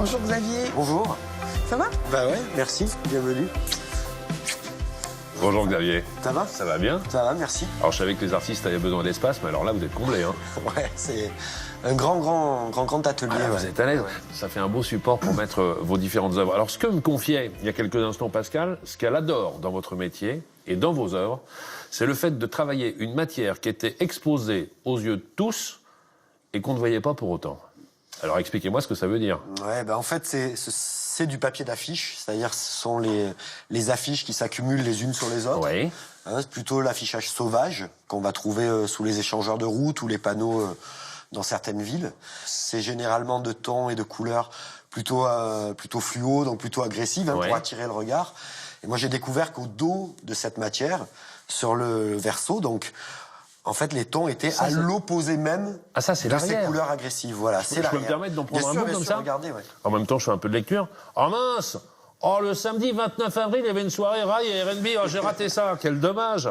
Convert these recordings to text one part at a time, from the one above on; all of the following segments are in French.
Bonjour Xavier. Bonjour. Ça va? Bah ouais, merci, bienvenue. Bonjour Xavier. Ça va? Ça va bien? Ça va, merci. Alors je savais que les artistes avaient besoin d'espace, mais alors là vous êtes comblés. Hein. Ouais, c'est un grand atelier. Ah, ouais. Vous êtes à l'aise. Ça fait un beau support pour mettre vos différentes œuvres. Alors ce que me confiait il y a quelques instants Pascal, ce qu'elle adore dans votre métier et dans vos œuvres, c'est le fait de travailler une matière qui était exposée aux yeux de tous et qu'on ne voyait pas pour autant. Alors expliquez-moi ce que ça veut dire. Ouais, bah en fait c'est du papier d'affiche, c'est-à-dire ce sont les affiches qui s'accumulent les unes sur les autres. Oui. Hein, c'est plutôt l'affichage sauvage qu'on va trouver sous les échangeurs de route ou les panneaux dans certaines villes. C'est généralement de tons et de couleurs plutôt fluo, donc plutôt agressives hein, Ouais. pour attirer le regard. Et moi j'ai découvert qu'au dos de cette matière, sur le verso, donc en fait, les tons étaient à l'opposé même Ah, ça, c'est de ces l'arrière. couleurs agressives. Voilà, c'est Je peux l'arrière. me permettre d'en prendre un bout bien comme sûr, ça regardez, ouais. En même temps, je fais un peu de lecture. Oh mince! Oh, le samedi 29 avril, il y avait une soirée rail et R&B. Oh, j'ai raté ça. Quel dommage.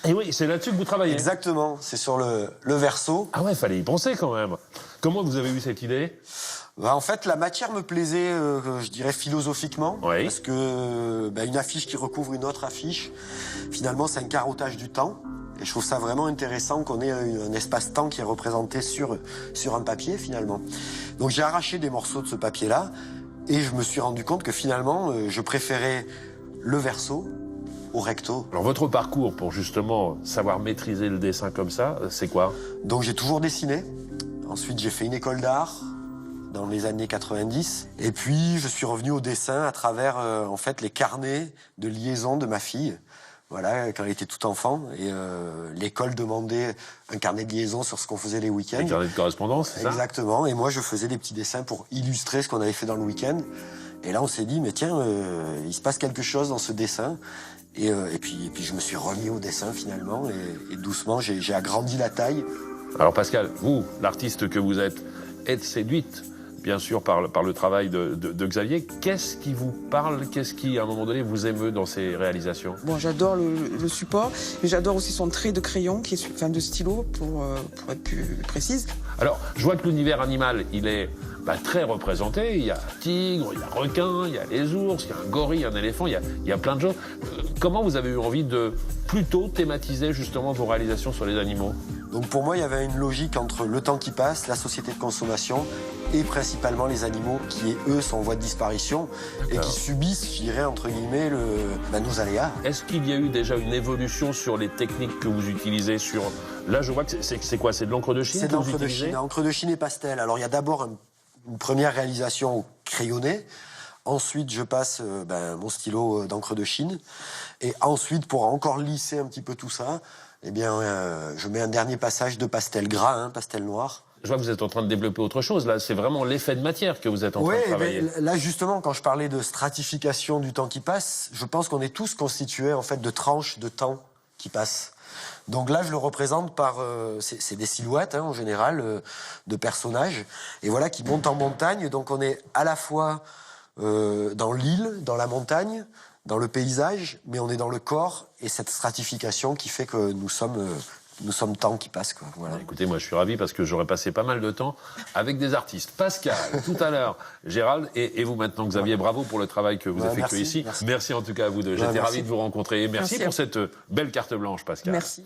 Et oui, c'est là-dessus que vous travaillez. Exactement, c'est sur le verso. Ah ouais, fallait y penser quand même. Comment vous avez eu cette idée? Bah, en fait, la matière me plaisait, je dirais philosophiquement, Oui. parce que une affiche qui recouvre une autre affiche, finalement, c'est un carottage du temps. Et je trouve ça vraiment intéressant qu'on ait un espace-temps qui est représenté sur un papier, finalement. Donc j'ai arraché des morceaux de ce papier-là, et je me suis rendu compte que finalement, je préférais le verso au recto. Alors votre parcours pour justement savoir maîtriser le dessin comme ça, c'est quoi? Donc j'ai toujours dessiné. Ensuite, j'ai fait une école d'art dans les années 90. Et puis, je suis revenu au dessin à travers, en fait, les carnets de liaison de ma fille. Voilà, quand elle était tout enfant. Et l'école demandait un carnet de liaison sur ce qu'on faisait les week-ends. Les carnets de correspondance, c'est ça? Exactement. Et moi, je faisais des petits dessins pour illustrer ce qu'on avait fait dans le week-end. Et là, on s'est dit, mais tiens, il se passe quelque chose dans ce dessin. Et puis, je me suis remis au dessin, finalement. Et doucement, j'ai agrandi la taille. Alors Pascal, vous, l'artiste que vous êtes séduite, bien sûr, par le travail de Xavier. Qu'est-ce qui vous parle? Qu'est-ce qui, à un moment donné, vous émeut dans ses réalisations? Bon, j'adore le support, mais j'adore aussi son trait de crayon, de stylo, pour être plus précise. Alors, je vois que l'univers animal, il est très représenté. Il y a un tigre, il y a un requin, il y a les ours, il y a un gorille, un éléphant, il y a plein de choses. Comment vous avez eu envie de plutôt thématiser justement vos réalisations sur les animaux? Donc pour moi, il y avait une logique entre le temps qui passe, la société de consommation et principalement les animaux qui, eux, sont en voie de disparition et qui subissent, je dirais, entre guillemets, nos aléas. Est-ce qu'il y a eu déjà une évolution sur les techniques que vous utilisez sur... Là, je vois que c'est quoi? C'est de l'encre de Chine? C'est de l'encre de Chine, encre de Chine et pastel. Alors il y a d'abord une première réalisation au crayonné. Ensuite, je passe mon stylo d'encre de Chine. Et ensuite, pour encore lisser un petit peu tout ça, je mets un dernier passage de pastel gras, pastel noir. Je vois que vous êtes en train de développer autre chose. Là, c'est vraiment l'effet de matière que vous êtes en train de travailler. Là, justement, quand je parlais de stratification du temps qui passe, je pense qu'on est tous constitués, en fait, de tranches de temps qui passent. Donc là, je le représente par... c'est des silhouettes, en général, de personnages. Et voilà, qui montent en montagne. Donc on est à la fois dans l'île, dans la montagne, dans le paysage, mais on est dans le corps et cette stratification qui fait que nous sommes temps qui passe, quoi. Voilà. Écoutez, moi, je suis ravi parce que j'aurais passé pas mal de temps avec des artistes. Pascal, tout à l'heure, Gérald, et vous maintenant, Xavier, bravo pour le travail que vous effectuez ici. Merci en tout cas à vous deux. J'étais ravi de vous rencontrer et merci pour cette belle carte blanche, Pascal. Merci.